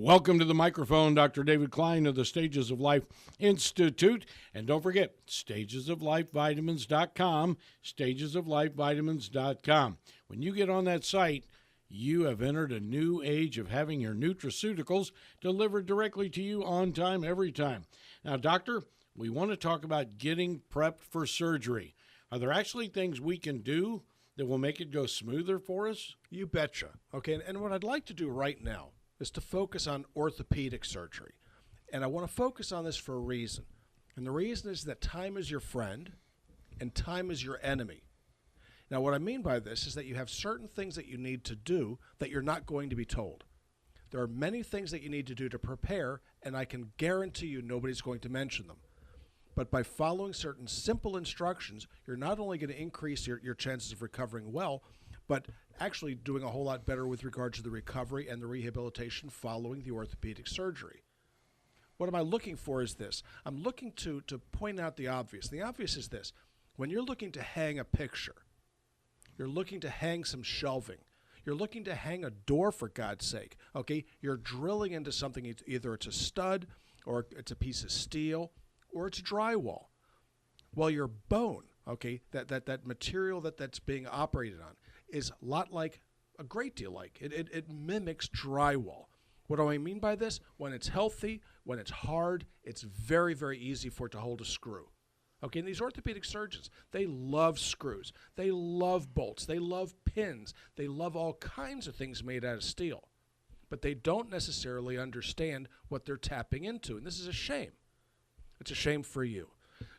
Welcome to the microphone, Dr. David Klein of the Stages of Life Institute. And don't forget, stagesoflifevitamins.com, stagesoflifevitamins.com. When you get on that site, you have entered a new age of having your nutraceuticals delivered directly to you on time, every time. Now, doctor, we want to talk about getting prepped for surgery. Are there actually things we can do that will make it go smoother for us? You betcha. Okay, and what I'd like to do right now is to focus on orthopedic surgery. And I want to focus on this for a reason. And the reason is that time is your friend and time is your enemy. Now, what I mean by this is that you have certain things that you need to do that you're not going to be told. There are many things that you need to do to prepare, and I can guarantee you nobody's going to mention them. But by following certain simple instructions, you're not only going to increase your chances of recovering well, but actually doing a whole lot better with regard to the recovery and the rehabilitation following the orthopedic surgery. What am I looking for is this. I'm looking to point out the obvious. The obvious is this. When you're looking to hang a picture, you're looking to hang some shelving, you're looking to hang a door, for God's sake, okay? You're drilling into something, either it's a stud or it's a piece of steel or it's drywall. Well, your bone, okay, that material that's being operated on is a great deal like. It mimics drywall. What do I mean by this? When it's healthy, when it's hard, it's very, very easy for it to hold a screw. Okay, and these orthopedic surgeons, they love screws. They love bolts. They love pins. They love all kinds of things made out of steel. But they don't necessarily understand what they're tapping into, and this is a shame. It's a shame for you.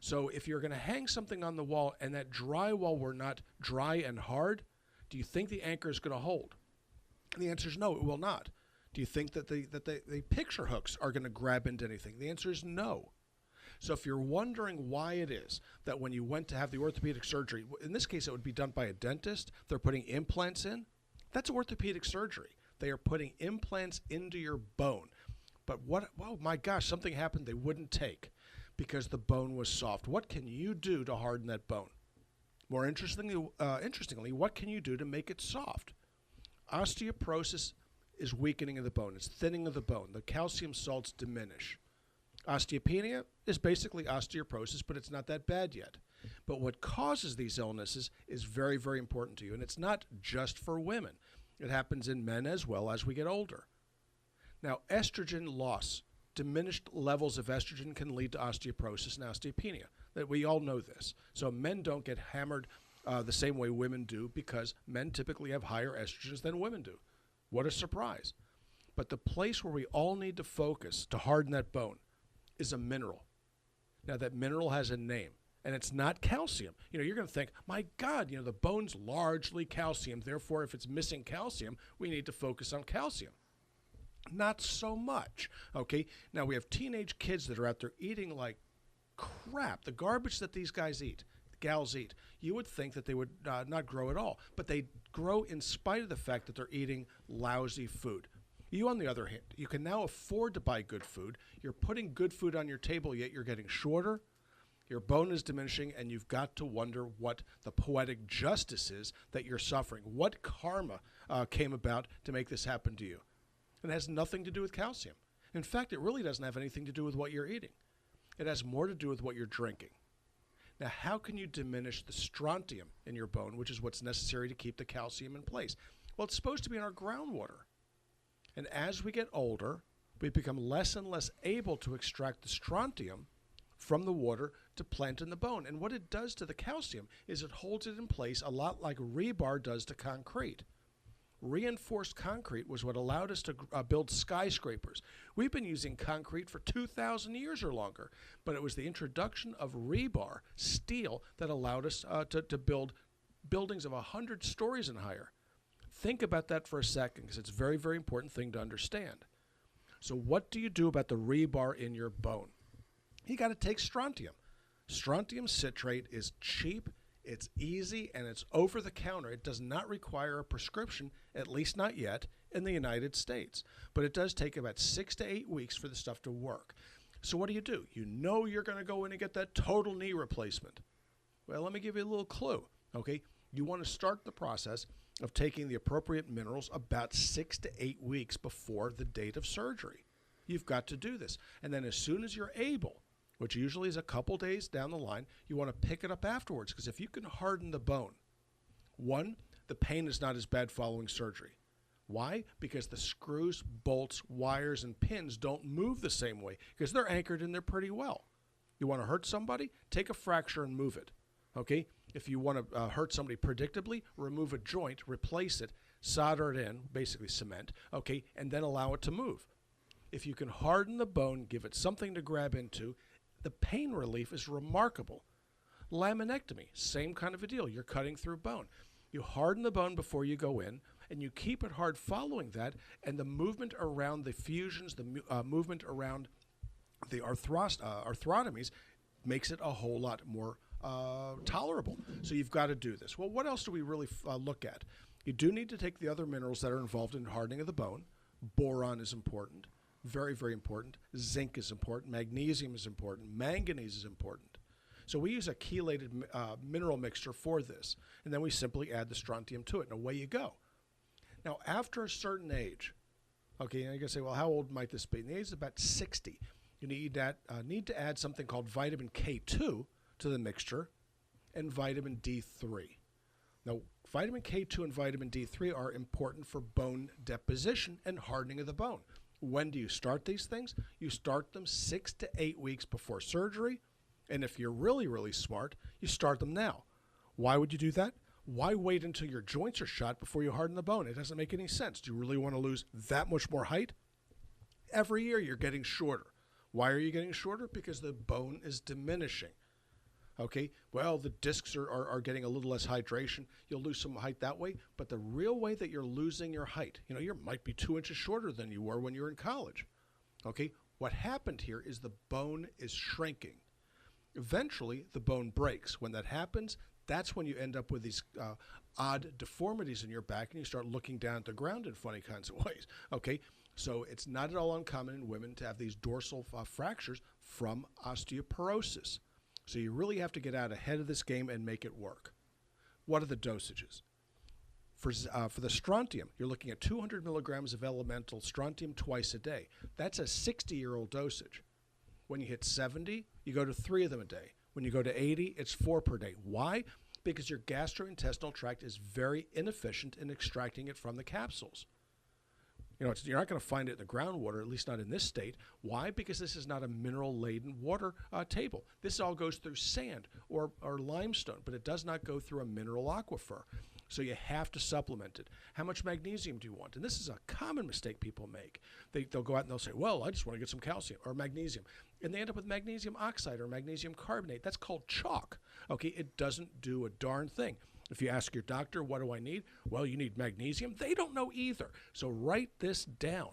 So if you're going to hang something on the wall and that drywall were not dry and hard, do you think the anchor is going to hold? And the answer is no, it will not. Do you think that the picture hooks are going to grab into anything? The answer is no. So if you're wondering why it is that when you went to have the orthopedic surgery, in this case it would be done by a dentist, they're putting implants in, that's orthopedic surgery. They are putting implants into your bone. But oh my gosh, something happened they wouldn't take because the bone was soft. What can you do to harden that bone? More interestingly, what can you do to make it soft? Osteoporosis is weakening of the bone. It's thinning of the bone. The calcium salts diminish. Osteopenia is basically osteoporosis, but it's not that bad yet. But what causes these illnesses is very, very important to you, and it's not just for women. It happens in men as well as we get older. Now, estrogen loss, diminished levels of estrogen can lead to osteoporosis and osteopenia. That we all know this. So men don't get hammered the same way women do because men typically have higher estrogens than women do. What a surprise. But the place where we all need to focus to harden that bone is a mineral. Now, that mineral has a name, and it's not calcium. You're going to think, my God, the bone's largely calcium. Therefore, if it's missing calcium, we need to focus on calcium. Not so much, okay? Now, we have teenage kids that are out there eating like crap, the garbage that these guys eat, the gals eat. You would think that they would not grow at all, but they grow in spite of the fact that they're eating lousy food. You, on the other hand, you can now afford to buy good food. You're putting good food on your table, yet you're getting shorter. Your bone is diminishing, and you've got to wonder what the poetic justice is that you're suffering. What karma came about to make this happen to you? It has nothing to do with calcium. In fact, it really doesn't have anything to do with what you're eating. It has more to do with what you're drinking. Now, how can you diminish the strontium in your bone, which is what's necessary to keep the calcium in place? Well, it's supposed to be in our groundwater. And as we get older, we become less and less able to extract the strontium from the water to plant in the bone. And what it does to the calcium is it holds it in place a lot like rebar does to concrete. Reinforced concrete was what allowed us to build skyscrapers. We've been using concrete for 2,000 years or longer, but it was the introduction of rebar, steel, that allowed us to build buildings of 100 stories and higher. Think about that for a second, because it's a very, very important thing to understand. So what do you do about the rebar in your bone? You got to take strontium. Strontium citrate is cheap, it's easy, and it's over the counter. It does not require a prescription, at least not yet, in the United States. But it does take about 6 to 8 weeks for the stuff to work. So what do? You know you're going to go in and get that total knee replacement. Well, let me give you a little clue, okay? You want to start the process of taking the appropriate minerals about 6 to 8 weeks before the date of surgery. You've got to do this. And then as soon as you're able, which usually is a couple days down the line, you want to pick it up afterwards. Because if you can harden the bone, one, the pain is not as bad following surgery. Why? Because the screws, bolts, wires, and pins don't move the same way because they're anchored in there pretty well. You want to hurt somebody? Take a fracture and move it. Okay? If you want to hurt somebody predictably, remove a joint, replace it, solder it in, basically cement, okay, and then allow it to move. If you can harden the bone, give it something to grab into, the pain relief is remarkable. Laminectomy, same kind of a deal. You're cutting through bone. You harden the bone before you go in, and you keep it hard following that, and the movement around the fusions, the movement around the arthrotomies makes it a whole lot more tolerable. So you've got to do this. Well, what else do we really look at? You do need to take the other minerals that are involved in hardening of the bone. Boron is important, very, very important. Zinc is important. Magnesium is important. Manganese is important. So we use a chelated mineral mixture for this, and then we simply add the strontium to it, and away you go. Now, after a certain age, okay, and you're going to say, well, how old might this be? And the age is about 60. You need to add something called vitamin K2 to the mixture and vitamin D3. Now, vitamin K2 and vitamin D3 are important for bone deposition and hardening of the bone. When do you start these things? You start them 6 to 8 weeks before surgery, and if you're really, really smart, you start them now. Why would you do that? Why wait until your joints are shot before you harden the bone? It doesn't make any sense. Do you really want to lose that much more height? Every year you're getting shorter. Why are you getting shorter? Because the bone is diminishing. Okay, well, the discs are getting a little less hydration. You'll lose some height that way, but the real way that you're losing your height, you might be 2 inches shorter than you were when you were in college. Okay, what happened here is the bone is shrinking. Eventually, the bone breaks. When that happens, that's when you end up with these odd deformities in your back, and you start looking down at the ground in funny kinds of ways. Okay, so it's not at all uncommon in women to have these dorsal fractures from osteoporosis. So you really have to get out ahead of this game and make it work. What are the dosages? For the strontium, you're looking at 200 milligrams of elemental strontium twice a day. That's a 60-year-old dosage. When you hit 70, you go to 3 of them a day. When you go to 80, it's 4 per day. Why? Because your gastrointestinal tract is very inefficient in extracting it from the capsules. You're not going to find it in the groundwater, at least not in this state. Why? Because this is not a mineral-laden water table. This all goes through sand or limestone, but it does not go through a mineral aquifer. So you have to supplement it. How much magnesium do you want? And this is a common mistake people make. They'll go out and they'll say, well, I just want to get some calcium or magnesium. And they end up with magnesium oxide or magnesium carbonate. That's called chalk. Okay, it doesn't do a darn thing. If you ask your doctor, what do I need? Well, you need magnesium. They don't know either. So write this down.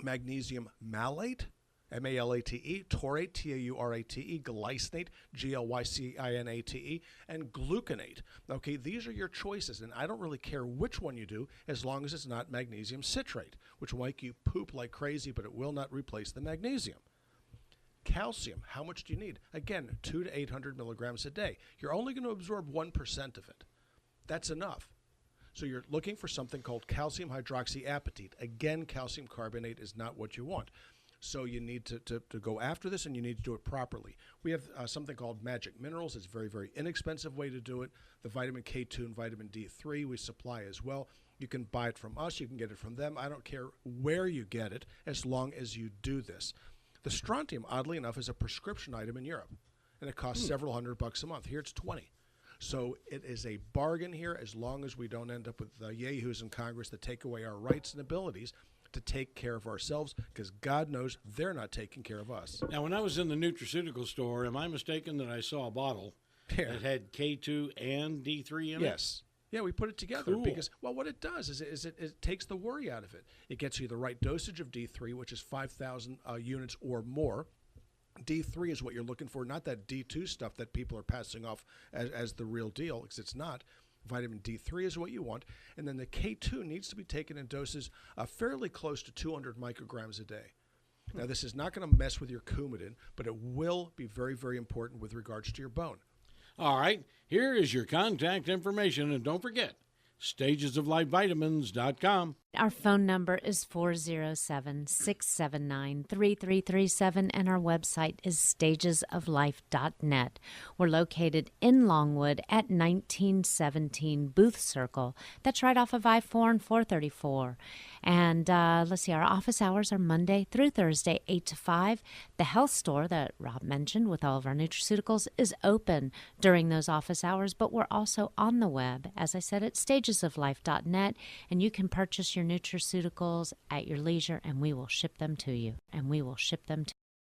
Magnesium malate, M-A-L-A-T-E, taurate, T-A-U-R-A-T-E, glycinate, G-L-Y-C-I-N-A-T-E, and gluconate. Okay, these are your choices, and I don't really care which one you do as long as it's not magnesium citrate, which will make you poop like crazy, but it will not replace the magnesium. Calcium, how much do you need? Again, 200 to 800 milligrams a day. You're only going to absorb 1% of it. That's enough. So you're looking for something called calcium hydroxyapatite. Again, calcium carbonate is not what you want. So you need to go after this, and you need to do it properly. We have something called magic minerals. It's a very, very inexpensive way to do it. The vitamin K2 and vitamin D3 we supply as well. You can buy it from us. You can get it from them. I don't care where you get it as long as you do this. The strontium, oddly enough, is a prescription item in Europe, and it costs several $100 a month. Here it's 20. So it is a bargain here as long as we don't end up with yahoos in Congress that take away our rights and abilities to take care of ourselves, because God knows they're not taking care of us. Now, when I was in the nutraceutical store, am I mistaken that I saw a bottle that had K2 and D3 in it? Yes. Yeah, we put it together Cool. because, well, what it does is it takes the worry out of it. It gets you the right dosage of D3, which is 5,000 units or more. D3 is what you're looking for, not that D2 stuff that people are passing off as the real deal, because it's not. Vitamin D3 is what you want. And then the K2 needs to be taken in doses fairly close to 200 micrograms a day. Now, this is not going to mess with your Coumadin, but it will be very, very important with regards to your bone. All right, here is your contact information, and don't forget, stagesoflifevitamins.com. Our phone number is 407-679-3337, and our website is stagesoflife.net. We're located in Longwood at 1917 Booth Circle. That's right off of I-4 and 434. And let's see, our office hours are Monday through Thursday, 8 to 5. The health store that Rob mentioned with all of our nutraceuticals is open during those office hours, but we're also on the web, as I said, at stagesoflife.net, and you can purchase your nutraceuticals at your leisure, and we will ship them to you.